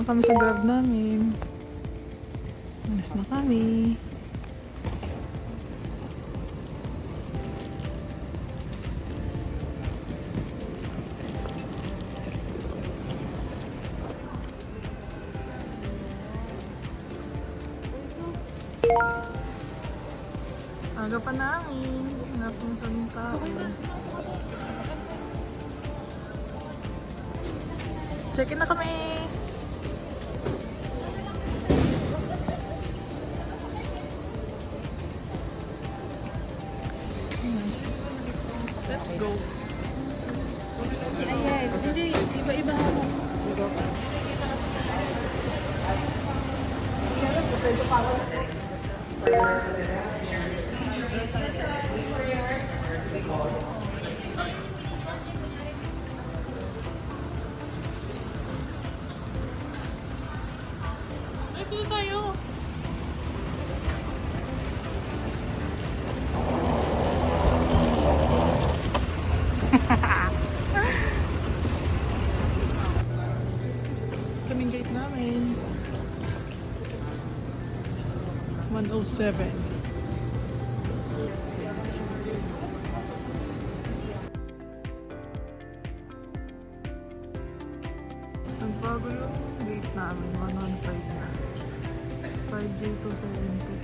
kami sa grab namin. Alas na kami. Aga pa namin. Napunsan tao. Check-in na kami. Let's go. Ayan, hindi, iba-iba ako. Ay, tuloy tayo. Kaming gate namin. 107. Nagbago yung gate namin. 115 na. 5J to 70.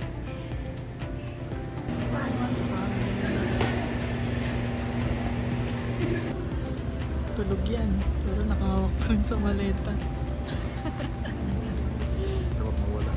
Tulog yan. Pero nakahawak pa rin sa maleta. Tawag mawala.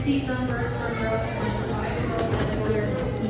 Seat numbers for girls 25 and 4.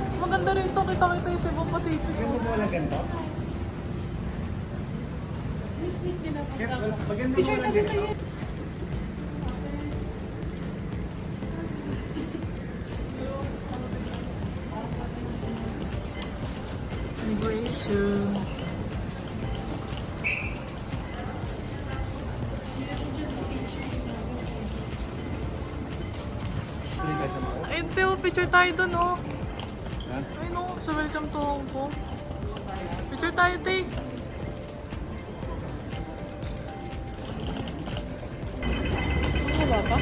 Mas maganda rito, kita-kita yung Cebu Pacific. Yung mo walang ganito? Miss pinapunta ko. Maganda mo walang ganito? Immigration. Ayun, Teo, picture tayo dun, oh. Ha? Ayun, oh, sa Welcome to Hong Kong. Picture tayo, Tay. Saan ba?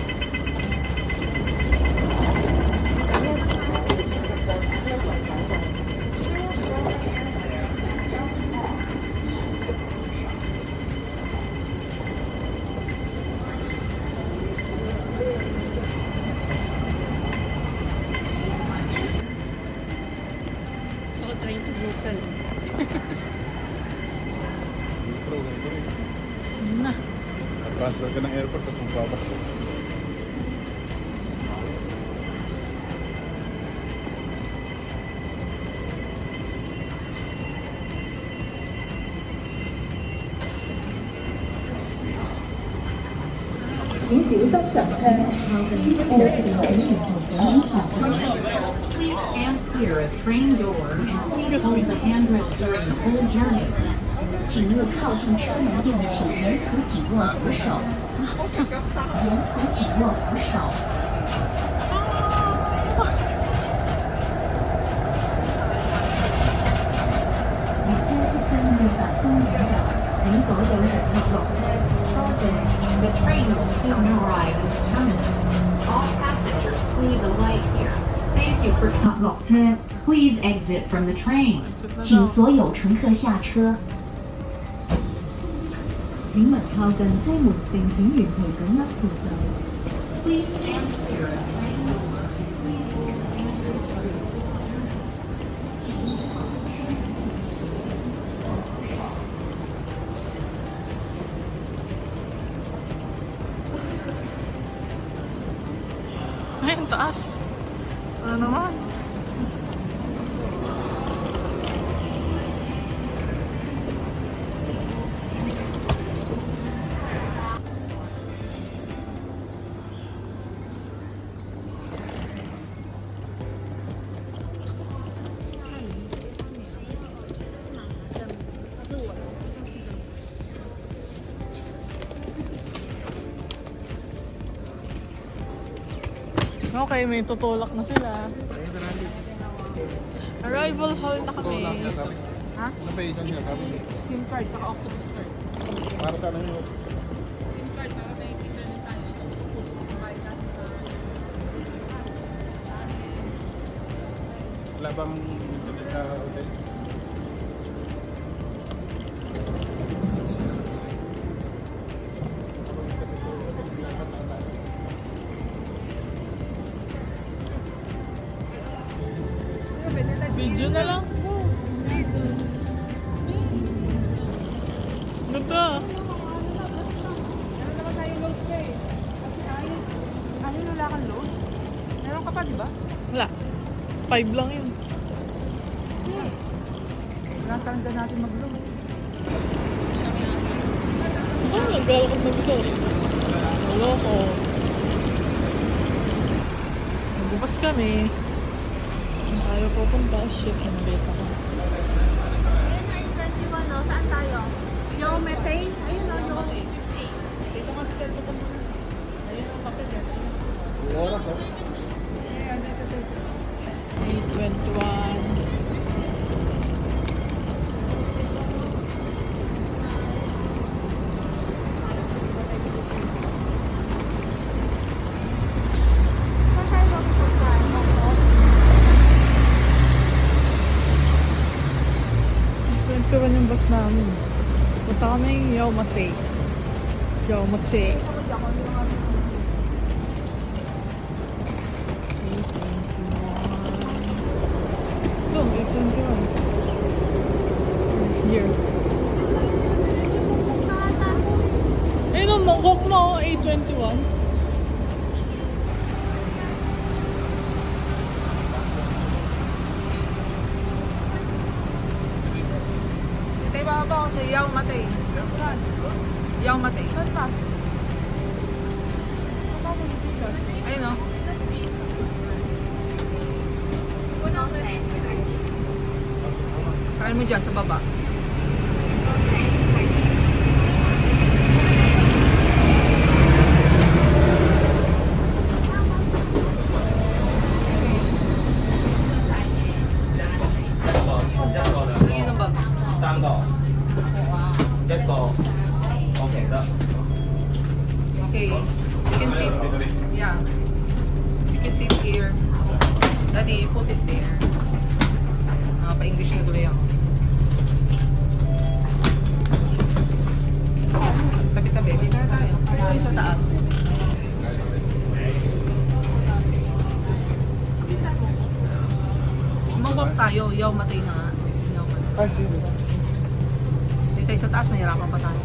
Gusto ko train to Busan. Yun na. Transfer ka ng airport, tapos magpapas ko. Please stand clear of train door and please Excuse me. hold the handrail during the whole journey. 请勿靠近车门并且沿途紧握扶手，沿途紧握扶手。列車即將到達終點站，請所有乘客落車。多謝。 The train will soon arrive at the terminus. All passengers, please alight here. Thank you for 落車， Please exit from the train. Exit na 請 daw. 所有乘客下車。請勿靠近車門，並請沿途緊握扶手。 Please stand clear of train door. Ay, ang taas. Ano naman? Okay, may tutulak na sila. Arrival hall na kami. Ha? Ano pa yun niya? Sabi niya. SIM card, saka octopus card. Para sa ano yun? SIM card para may internet tayo. Tapos, bayad natin sa... Wala bang internet sa hotel? Video na lang. Ganda. Meron naman tayo load ka eh. Kasi ayun wala kang load. Meron ka pa, di ba? Wala. 5 lang yun. Wala tanda natin mag-load. Oh, naglalakad na gusto. Wala ko. Nagbukas kami. Saan tayo pupunta? Shit, nalita ko. Ayun na, 21, no? Saan tayo? Yung methane? Ayun, no? Yung Dito nga sa cellphone ko muna. Ayun ang papel niya. Oras, oh. Eh, ano sa cellphone? 8:21. saan tayo magpupunta? Bangkok? 21 yung bus namin. Punta kami Yau Ma Tei. Yau Ma Tei. 8:21. Ito, 8:21. Here. Ayun o, walk mo, 8:21. Ito yung bababa ko sa Yao Matay. Yao Matay. Saan pa? Ayun o. Kain mo dyan sa baba. Ayun ang bag. 三個，一個，OK 得。 Okay. You can sit. Yeah. You can sit here. Daddy, put it there. Pa-English na tuloy ako. Tabi-tabi. Dito na tayo. Gusto yung sa taas. Mag-walk tayo. Yaw matay na nga. Yaw matay. Ay, sige. Dito tayo sa taas. Mahirapan pa tayo.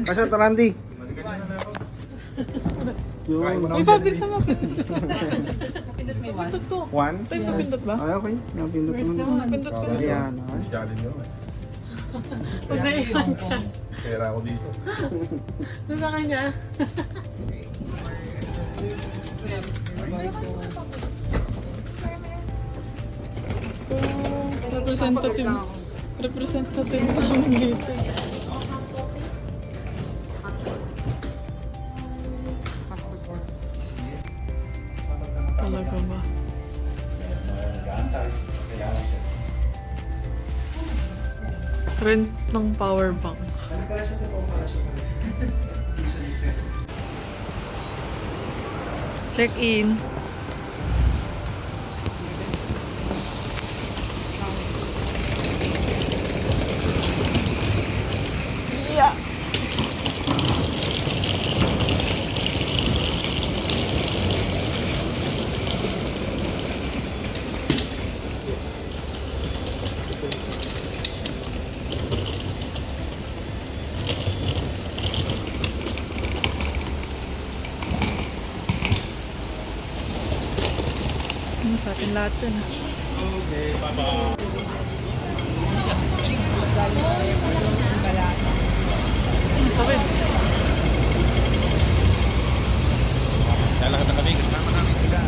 Kasya, Tarandi. Yun. Uy, pabilisan mo. Napindot mo yung one. Pindot ko. One? Tayo napindot ba? Ay, okay. Napindot Where's the naman. one? Pindot ko. Ayan, okay. Jolly nyo. Pag naiwan ka. Pera ako dito. Doon sa kanya. Representative. Representative namin dito. Talaga ba? Rent ng power bank. Check in. Yeah. Ano sa atin lahat yun? Okay. Lalakad na kami, kasama namin sila.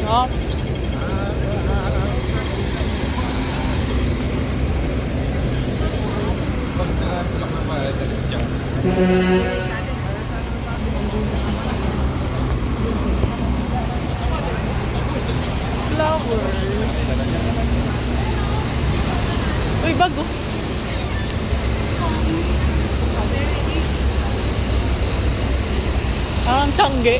Oops. Flowers. Uy, bago. Parang tiyangge.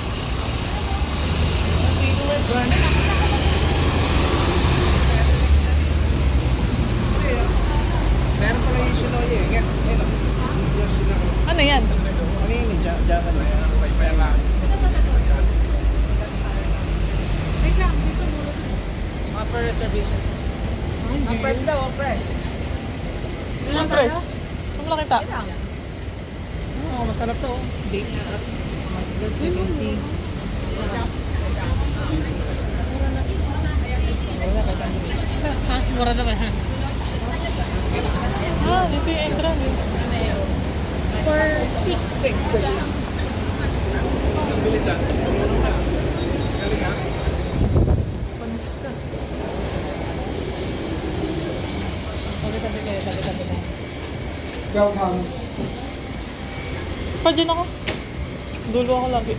Meron pala yung Shinoye. Yan. Yan. Yung Shinoye. Ano yan? Ano yun eh? Japanese. Wait lang, dito muna. Offer reservation. Ang press daw, ang press. Ilang press? Ano mo nakita? Oo, masarap to. Bake na up. Much than 70. Wala pa Ha? Mura naman ha? Ah, dito yung entrance. For 6. Tabi-tabi kayo, tabi-tabi na. Welcome. Pa din ako. Dulo ako lagi.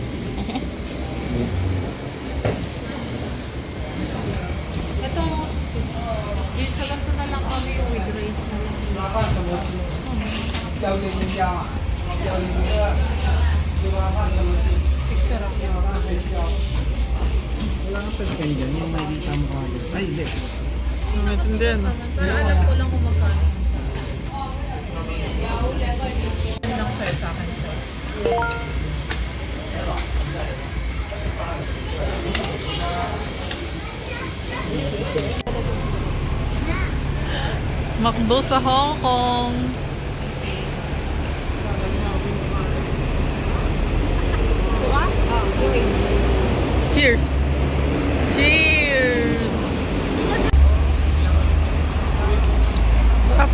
Ito, dito sa ganito na lang kami yung with rice na lang. Wala kang pagkain dyan. Yung makikita mo kagad. Ay, hindi. Naintindihan na. Pero alam ko lang kung magkano. Yan lang fair sa akin siya. McDo sa Hong Kong. Cheers! Cheers! Sarap.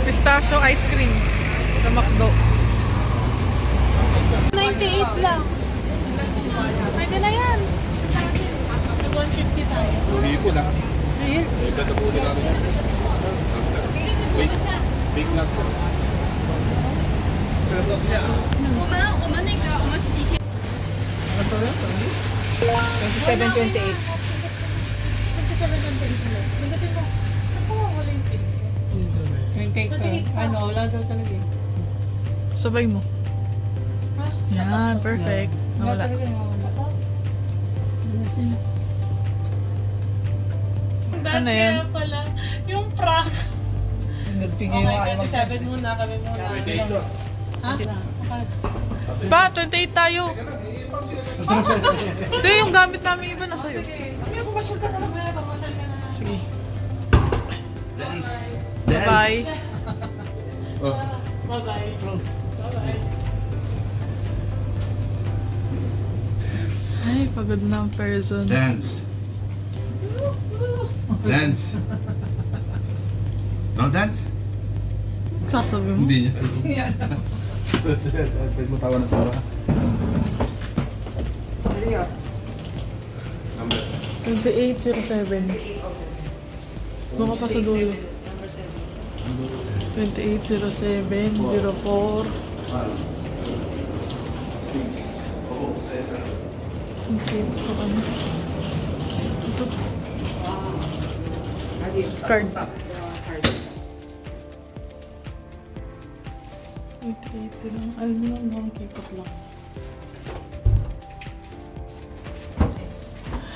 Pistachio ice cream sa McDo. 98 lang. Pwede na yan. 150 tayo. Uwi ko na. Ayun. Tatabuti namin. Big lobster. 27-28. 27 ulit. Pindutin mo. Ako, wala yung pin. 28 pa. Ano, wala daw talaga eh. Sabay mo. Ha? Yan, perfect. Nawala. Talaga yung wala. Ano yan? pala, yung prank. Nagtingin yung ayaw mag- 27 muna kami muna. Ha? Pa, 28 tayo. Ito yung gamit namin iba na sa'yo. Kami ako pa siya ka na lang. Sige. Dance. Bye. Oh. Bye-bye. Close. Bye-bye. Ay, pagod na ang person. Dance. Dance. No dance? Sasabi mo? Hindi niya. Pwede mo tawa na tawa. 2807. Doon ka pa sa dulo. 280704. Okay, ito kami. Ito, Daddy, Card. Card. wait lang. Alam mo lang, mga kipot lang.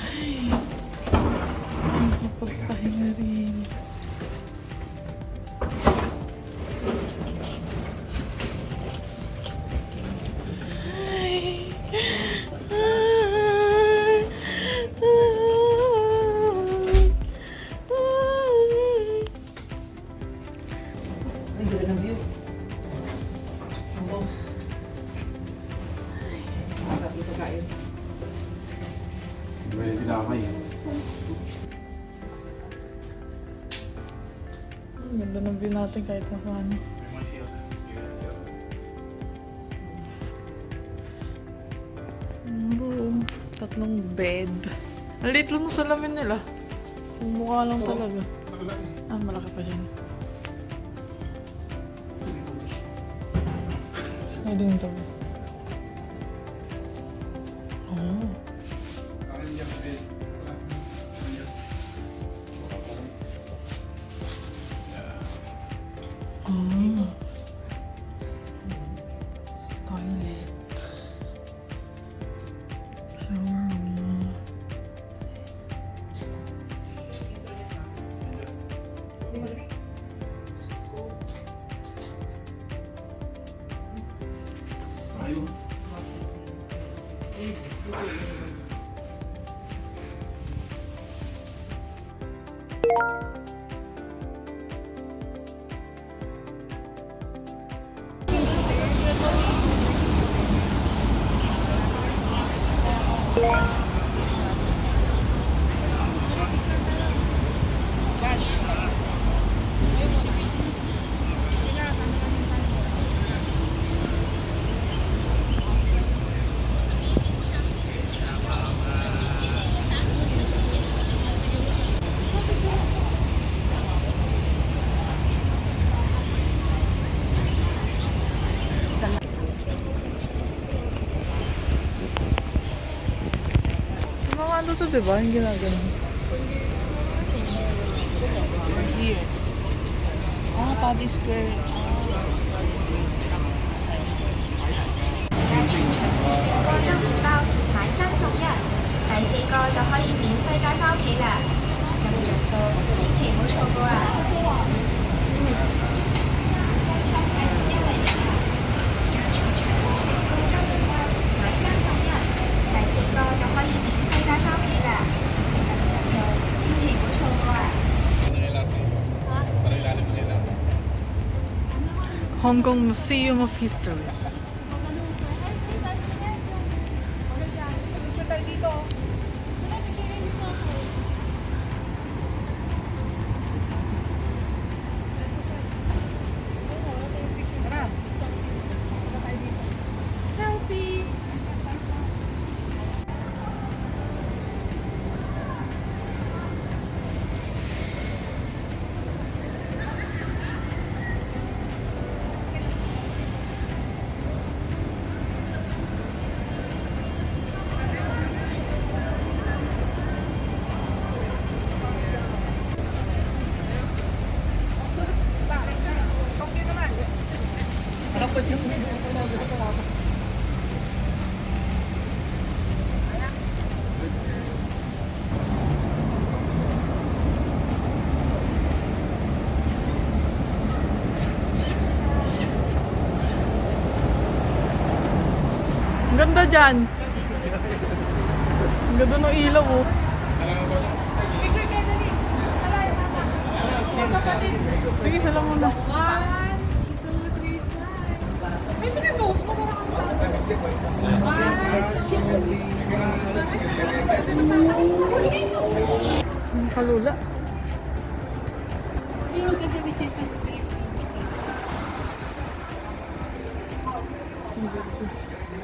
Ay, nakapagpahinga rin. Ay, ganda ng view. Ang masarap yung pagkain. May dinamay. Ang ganda ng view natin kahit pa paano. Room. Tatlong bed. Ang liit lang ng salamin nila. Mukha lang talaga. Ah, malaki pa dyan. Sliding door. Oh. Oh. Toilet. Shower room. Sa mga ano to, diba? Yung ginagano. Here. Ah, Public Square. 個章魚包買3送1，第4個就可以免費帶返屋企啦，咁着數，千祈唔好錯過啊！介紹優惠嚟啦！而家全場指定個章魚包買3送1，第4個就可以免費帶返屋企啦，咁着數，千祈唔好錯過啊！ Hong Kong Museum of History. Ang ganda dyan. Ang ganda ng ilaw, oh. Sige, salam mo na. 1, 2, 3, slide. Ay, sige, boss mo. Ang kalula.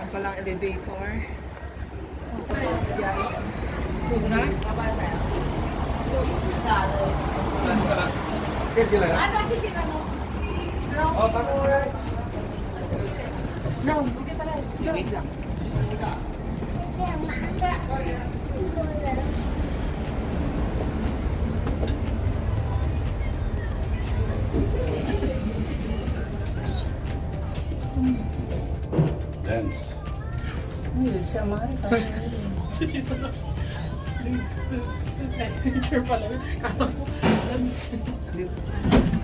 Ang palang elevator. No, sige talaga. Wait lang. Dance.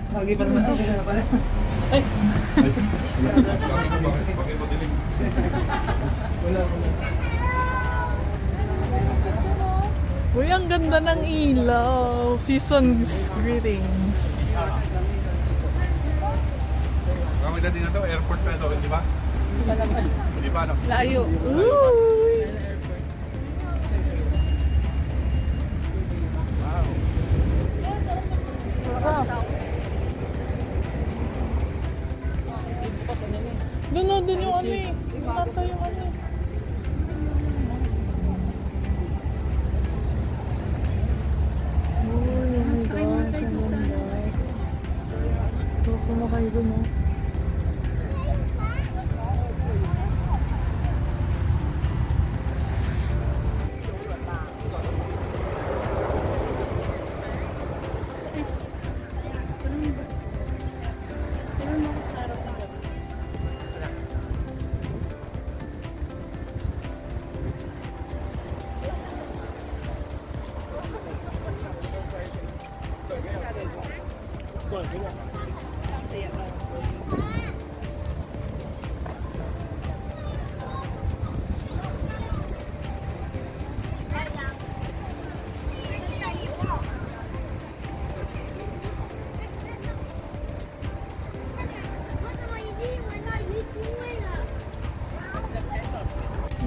Lagi pa naman ito, na pala. Bakit mo dilim? Uy, ang ganda ng ilaw. Season's greetings. Kamay dati na to, airport na ito, di ba? Di ba? No? Layo. Uy! Sarap. Doon na, doon yung ano eh. Tata yung ano eh. Oh my gosh, ang ganda. So, sumakay doon oh.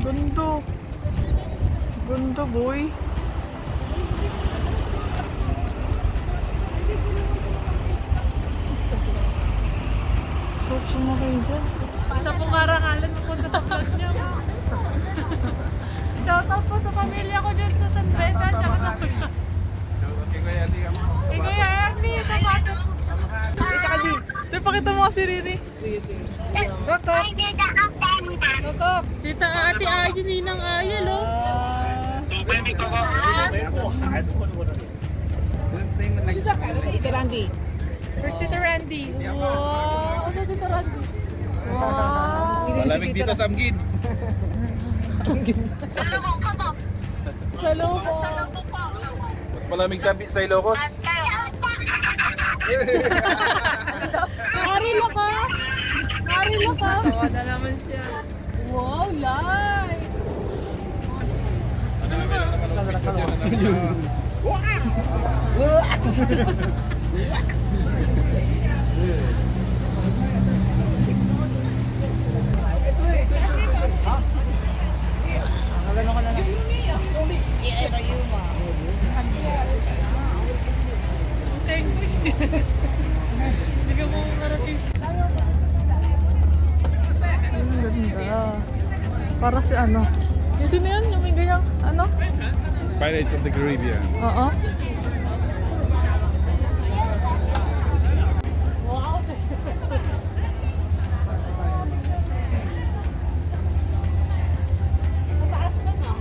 Ganda. Ganda, boy. Sarap sumakay dyan. Isa pong karangalan mapunta sa vlog niya. Shoutout po sa pamilya ko dyan sa San Beda. Tsaka sa kuya. Okay, kaya di ako. Kaya Andy, sapatos. Dito ka din. Ito, pakita mo si Riri. Tutok! Tutok! Tita Ate Ayi, Ninang Ayel, oh. Ito Randy. Where's Tita Randy? Wow! Ano Tita Randy? Wow! Malamig dito sa Amgid. Hello po. Mas malamig sa Ilocos. Marilo ka? Marilo ka? Tawa na naman siya. Wow, live! Hindi ka mo marating. Ang ganda. Para si ano. Yung sino yan? Yung may ganyang ano? Pirates of the Caribbean. Oo. Mataas na na.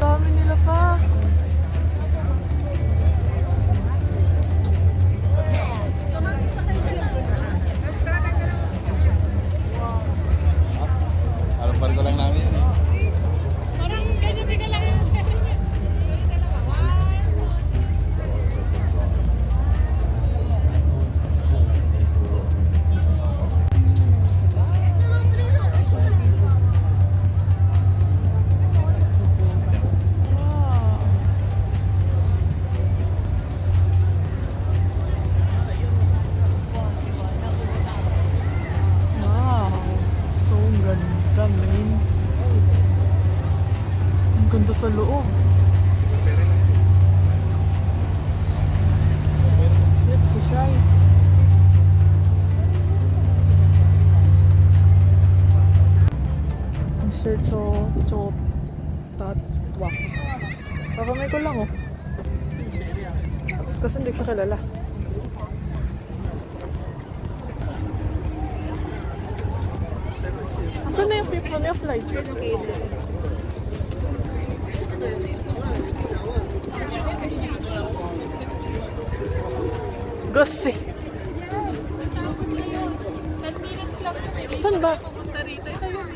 Dami nila pa. Alam pa rin ko lang namin. Parang ganyan din ka lang yung special niya. Wow. So ganda, man. Ang ganda sa loob. Let's try. Ang search tatwa. Kakamay ko lang, oh. Tapos hindi siya kilala. Saan na yung Symphony of Lights? Gossi. 10 minutes lang kami. Saan ba? Pupunta rito. Ito yung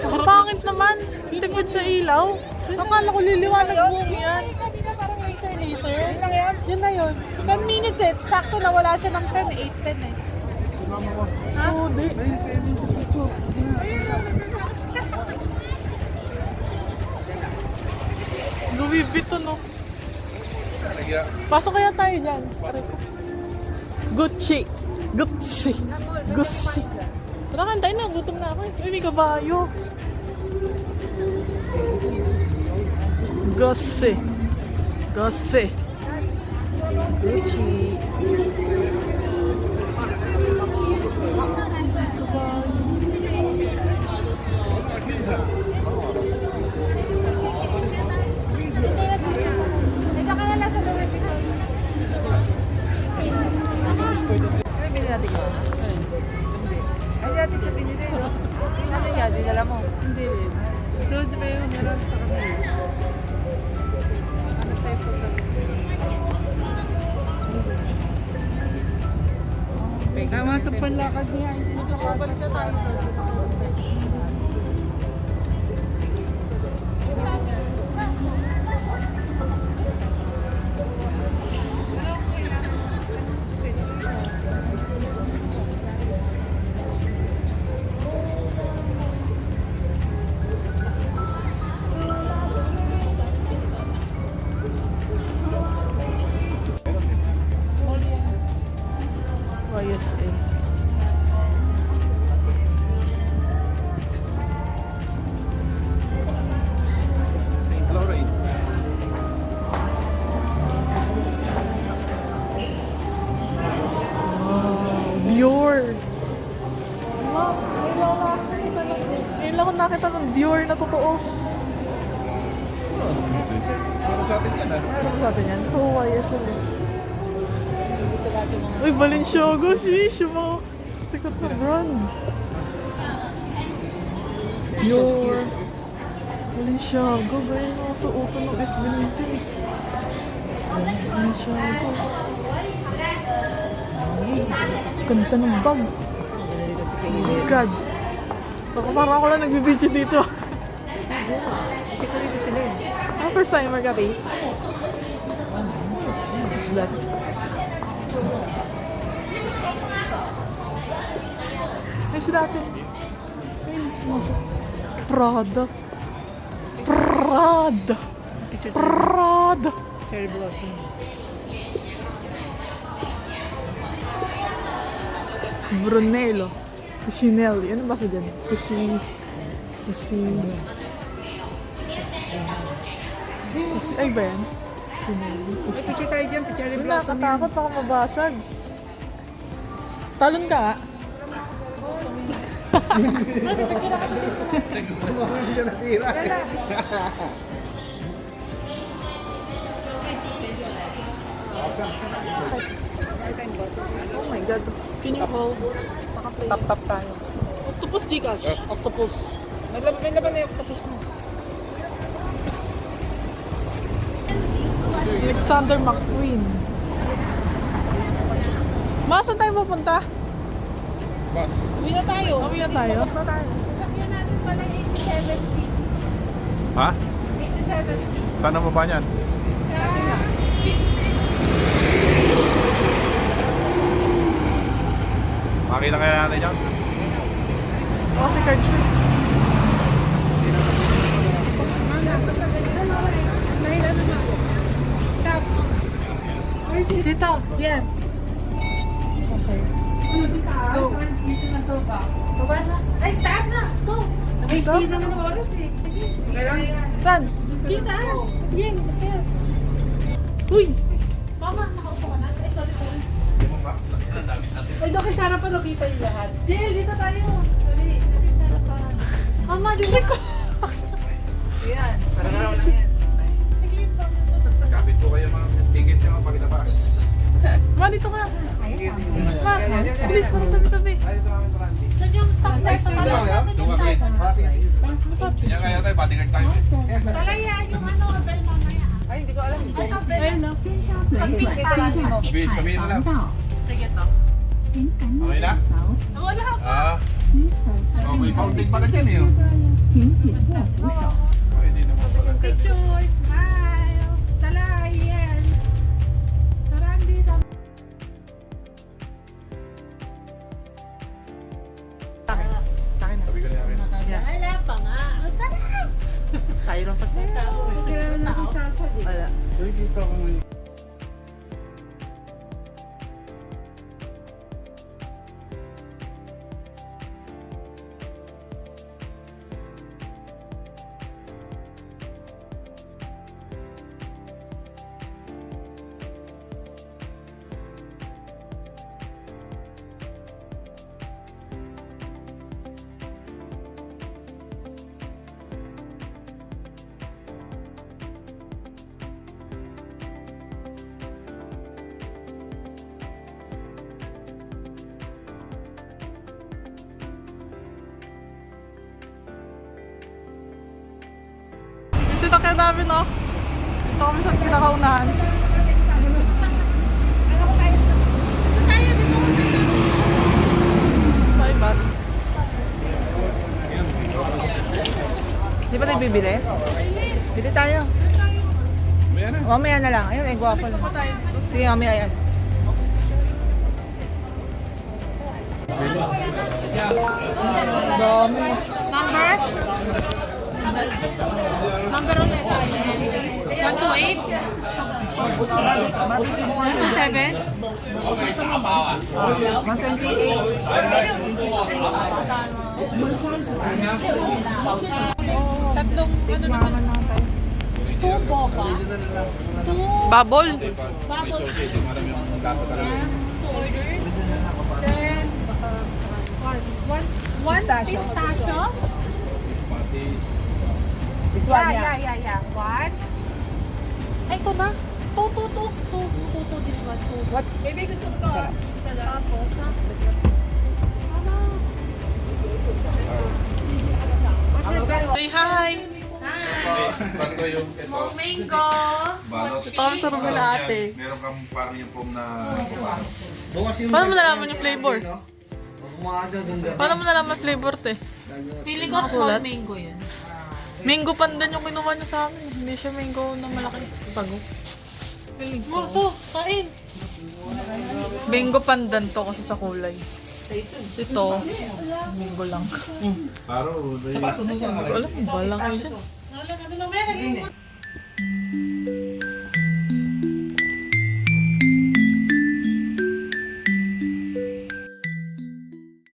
Ang pangit naman. Tipid sa ilaw. Akala ko liliwanag buong yan. kanina parang laser. Yun lang yan? Yun na yun. 10 minutes eh. Sakto na wala siya ng 10 eh. 8-10 eh. Oo, di. Louis Vuitton, no? Pasok kaya tayo dyan. Pare ko. Gucci. Gucci. Gucci. Tara, kantayin na. Gutom na ako eh. Uy, may kabayo. Gucci. Gucci. Gucci. Ito kaya lang sa Louis Vuitton. Bili natin yun. Ay, dati siya binili. Ano yan? Dinala mo? Hindi rin. So, di ba yung meron sa kami? Ano type of tama ito panlakad niya. Balik na tayo sa YSA. St. Laurent. Dior. Wow, ngayon lang ako nakita ng Dior na totoo. Pero sa atin yan ah. Ano sa atin yan? Ito, YSL eh. Uy, Balenciaga, sheesh. Yung mga sikat na brand. Dior. Balenciaga, ba yung mga suotan ng S20? Balenciaga. Ganda ng bag. Oh my God. Baka parang ako lang nagbibidyo dito. Hindi ko rin sila eh. Ano first time, Margari? What's that? Ay, sila atin. Ay, nasa. Prada. Prada. Prada. Cherry blossom. Brunello. Cucinelli. Ano ba sa dyan? Ay ba yan? Cucinelli. May picture tayo dyan. Cherry Wala, blossom yan. katakot baka mabasag. Talon ka nga. Hindi ka nasira. Oh my God. Can you hold? Tap-tap tayo. Octopus Gcash. Octopus. May laban na yung octopus mo. Alexander McQueen. Ma, saan tayo pupunta? Bas. Uwi na tayo. Uwi na tayo? Sasakyan natin pala 87C. Ha? 87C. Saan ang baba niyan? Makita kaya natin yan? Oo, si Card Trick. Dito. Yan. Go. Baba na. Ay, taas na. Go. Naiksi naman ang oras eh. Saan? Dito taas. Yan. Yan. Uy! Mama, nakaupo ka na. Ay, sorry. Ay, doon kay Sarah pa nakita yung lahat. Jill, dito tayo. Sorry, doon kay Sarah pa. Mama, dito ko. Yan. Para-para lang yan. Sige, ito. Kapit po kayo ma'am. Yung ticket nyo pagkitapas. Ma, dito ka. Ma, please, parang tabi-tabi. Ay, ito ang trandi. Saan yung stock na ito? Dito kaya? Sige, sige. Kanya kaya tayo, bodyguard tayo. Talaya yung ano, bell mamaya. Ay, hindi ko alam. Ito, bell. Sa北 sabihin na lang. 海道， Sige to. 请赶紧 Okay na? 走， Wala pa. Ah, 你可 oh, may counting pala dyan eh. Oh. 请紧握扶手。 Okay, di naman pala. Picture, smile. Talayan. Tarandi sa... Sabi ko na namin. Wala pa nga. Masarap. Tayo lang pa sa Wala. Nakikita ko ngayon. Sito kayo namin, no? Ito kami sa pinakaunahan. Bye, bus. Di ba tayo bibili? Bili tayo. Maya na. Mamaya na lang. Ayun, ay guwapo lang. Sige, mamaya yan. Dami. Number? Number ulit. 128? 127? 128. Tatlong, ano naman? 2 boba. 2 Bubble. bubble tea. 2 orders. Then, one pistachio. This one, Yeah. yeah. One. Ay, ito na. Two, this one. Two. What's... Baby, gusto mo ito. Sarap. Say hi! Bago yung ito. Mango. Balot. Ito kami sa room nila ate. Meron kang parang yung foam na Bukas yung... Paano mo nalaman yung flavor? Pag umaga doon gabi. Paano mo nalaman flavor, te? Pili ko small mango yun. Mango pandan yung kinuha niya sa amin. Hindi siya mango na malaki. Sago. Mo, to. Kain. Mango pandan to kasi sa kulay. Ito, mango lang. Paro. Sapatos mo sa Wala, balang kayo dyan. Wala, ano na meron?